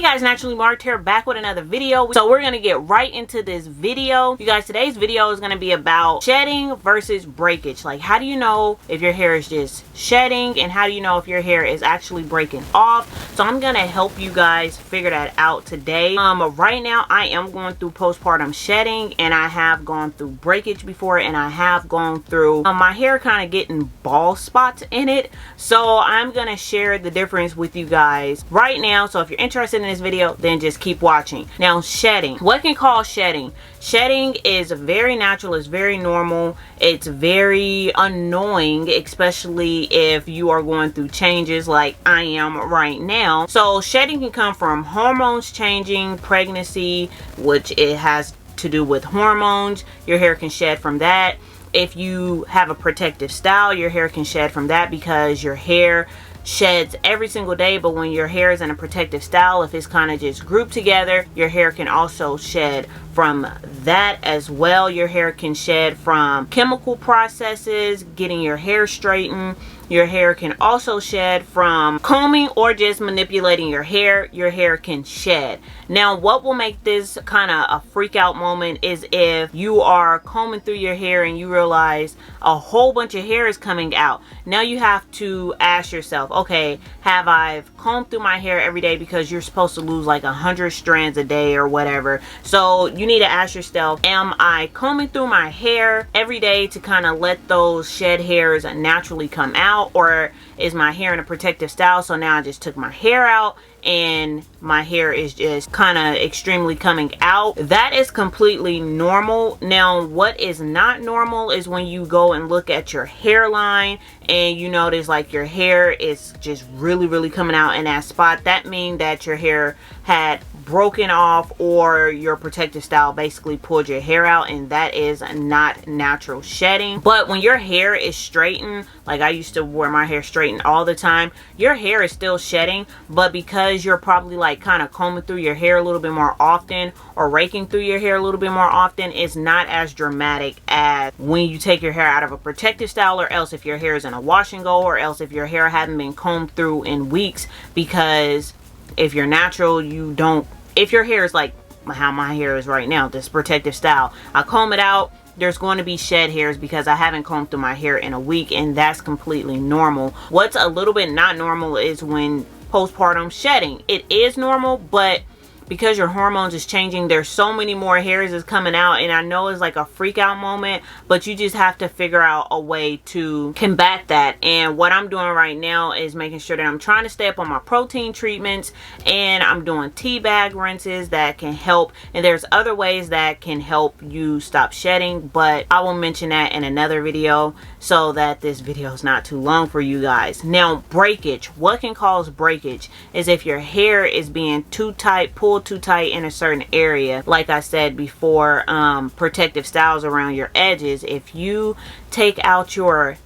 guys, Naturally Marked here, back with another video. So we're gonna get right into this video. You guys, today's video is gonna be about shedding versus breakage. Like, how do you know if your hair is just shedding, and how do you know if your hair is actually breaking off? So I'm gonna help you guys figure that out today. Right now I am going through postpartum shedding, and I have gone through breakage before, and I have gone through my hair kind of getting bald spots in it. So I'm gonna share the difference with you guys right now. So if you're interested in this video, then just keep watching. Now, shedding. What can cause shedding? Shedding is very natural, it's very normal, it's very annoying, especially if you are going through changes like I am right now. So shedding can come from hormones changing, pregnancy, which it has to do with hormones. Your hair can shed from that. If you have a protective style, your hair can shed from that, because your hair sheds every single day. But when your hair is in a protective style, if it's kind of just grouped together, your hair can also shed from that as well. Your hair can shed from chemical processes, getting your hair straightened. Your hair can also shed from combing or just manipulating your hair. Your hair can shed. Now, what will make this kind of a freak out moment is if you are combing through your hair and you realize a whole bunch of hair is coming out. Now you have to ask yourself, okay, have I combed through my hair every day? Because you're supposed to lose like 100 strands a day or whatever. So you need to ask yourself, am I combing through my hair every day to kind of let those shed hairs naturally come out? Or is my hair in a protective style, so now I just took my hair out and my hair is just kind of extremely coming out? That is completely normal. Now, what is not normal is when you go and look at your hairline and you notice like your hair is just really coming out in that spot. That means that your hair had broken off, or your protective style basically pulled your hair out, and that is not natural shedding. But when your hair is straightened, like I used to wear my hair straightened all the time, your hair is still shedding, but because you're probably like kind of combing through your hair a little bit more often, or raking through your hair a little bit more often, it's not as dramatic as when you take your hair out of a protective style, or else if your hair is in a wash and go, or else if your hair hadn't been combed through in weeks. Because if you're natural, you don't, if your hair is like how my hair is right now, this protective style, I comb it out, there's going to be shed hairs because I haven't combed through my hair in a week, and that's completely normal. What's a little bit not normal is when postpartum shedding. It is normal, but because your hormones is changing, there's so many more hairs is coming out, and I know it's like a freak out moment, but you just have to figure out a way to combat that. And what I'm doing right now is making sure that I'm trying to stay up on my protein treatments, and I'm doing tea bag rinses that can help, and there's other ways that can help you stop shedding, but I will mention that in another video so that this video is not too long for you guys. Now, breakage. What can cause breakage is if your hair is being too tight, pulled too tight in a certain area. Like I said before, protective styles around your edges. If you take out your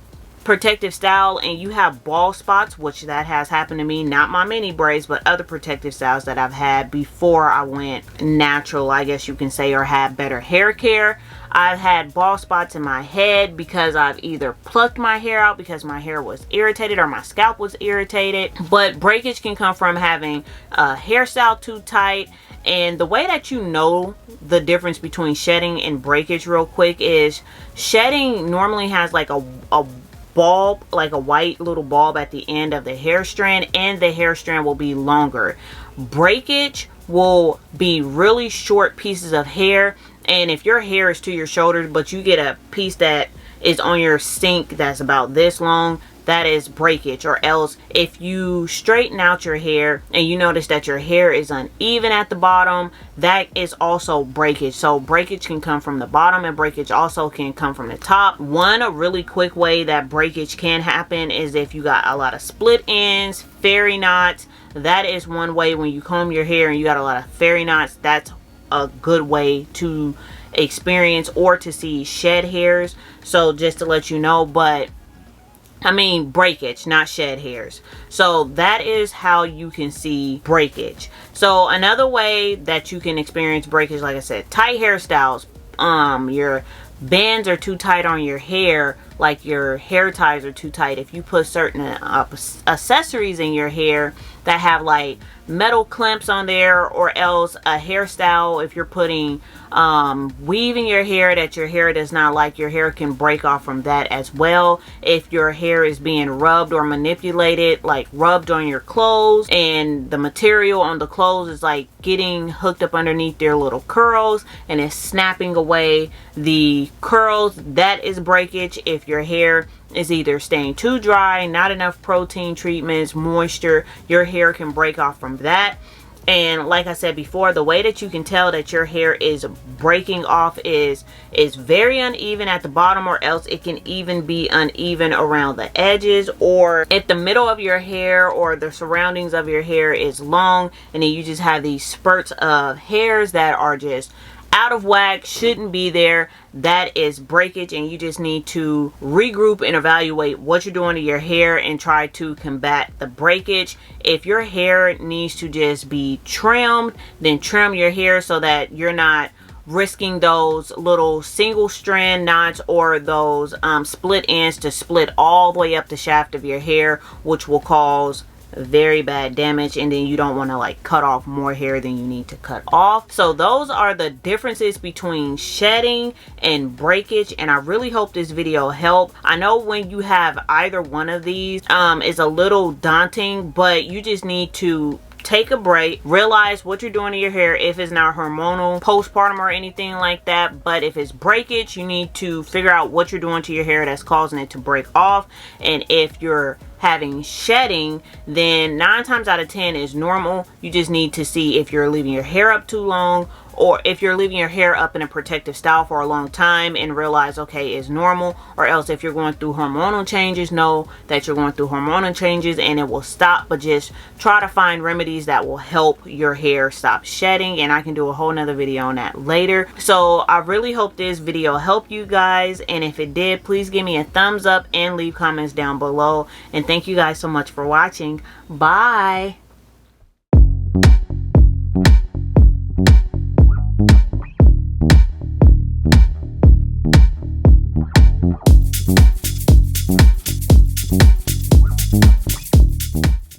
protective style and you have bald spots, which that has happened to me, not my mini braids, but other protective styles that I've had before I went natural, I guess you can say, or had better hair care. I've had bald spots in my head because I've either plucked my hair out because my hair was irritated or my scalp was irritated. But breakage can come from having a hairstyle too tight. And the way that you know the difference between shedding and breakage real quick is shedding normally has like a bulb, like a white little bulb at the end of the hair strand, and the hair strand will be longer. Breakage will be really short pieces of hair, and if your hair is to your shoulders but you get a piece that is on your sink that's about this long, that is breakage. Or else if you straighten out your hair and you notice that your hair is uneven at the bottom, that is also breakage. So breakage can come from the bottom, and breakage also can come from the top. A really quick way that breakage can happen is if you got a lot of split ends, fairy knots. That is one way. When you comb your hair and you got a lot of fairy knots, that's a good way to experience or to see shed hairs. So just to let you know, but I mean breakage, not shed hairs. So that is how you can see breakage. So another way that you can experience breakage, like I said, tight hairstyles. Your bands are too tight on your hair, like your hair ties are too tight. If you put certain accessories in your hair, that have like metal clamps on there, or else a hairstyle, if you're putting weaving your hair that your hair does not like, your hair can break off from that as well. If your hair is being rubbed or manipulated, like rubbed on your clothes, and the material on the clothes is like getting hooked up underneath their little curls and it's snapping away the curls, that is breakage. If your hair is either staying too dry, not enough protein treatments, moisture, your hair can break off from that. And like I said before, the way that you can tell that your hair is breaking off is very uneven at the bottom, or else it can even be uneven around the edges, or if the middle of your hair or the surroundings of your hair is long and then you just have these spurts of hairs that are just out of whack, shouldn't be there, that is breakage. And you just need to regroup and evaluate what you're doing to your hair and try to combat the breakage. If your hair needs to just be trimmed, then trim your hair so that you're not risking those little single strand knots or those split ends to split all the way up the shaft of your hair, which will cause very bad damage, and then you don't want to like cut off more hair than you need to cut off. So those are the differences between shedding and breakage, and I really hope this video helped. I know when you have either one of these is a little daunting, but you just need to take a break, realize what you're doing to your hair if it's not hormonal, postpartum, or anything like that. But if it's breakage, you need to figure out what you're doing to your hair that's causing it to break off. And if you're having shedding, then 9 times out of 10 is normal. You just need to see if you're leaving your hair up too long, or if you're leaving your hair up in a protective style for a long time, and realize, okay, it's normal. Or else if you're going through hormonal changes, know that you're going through hormonal changes and it will stop. But just try to find remedies that will help your hair stop shedding, and I can do a whole nother video on that later. So I really hope this video helped you guys, and if it did, please give me a thumbs up and leave comments down below. And thank you guys so much for watching. Bye.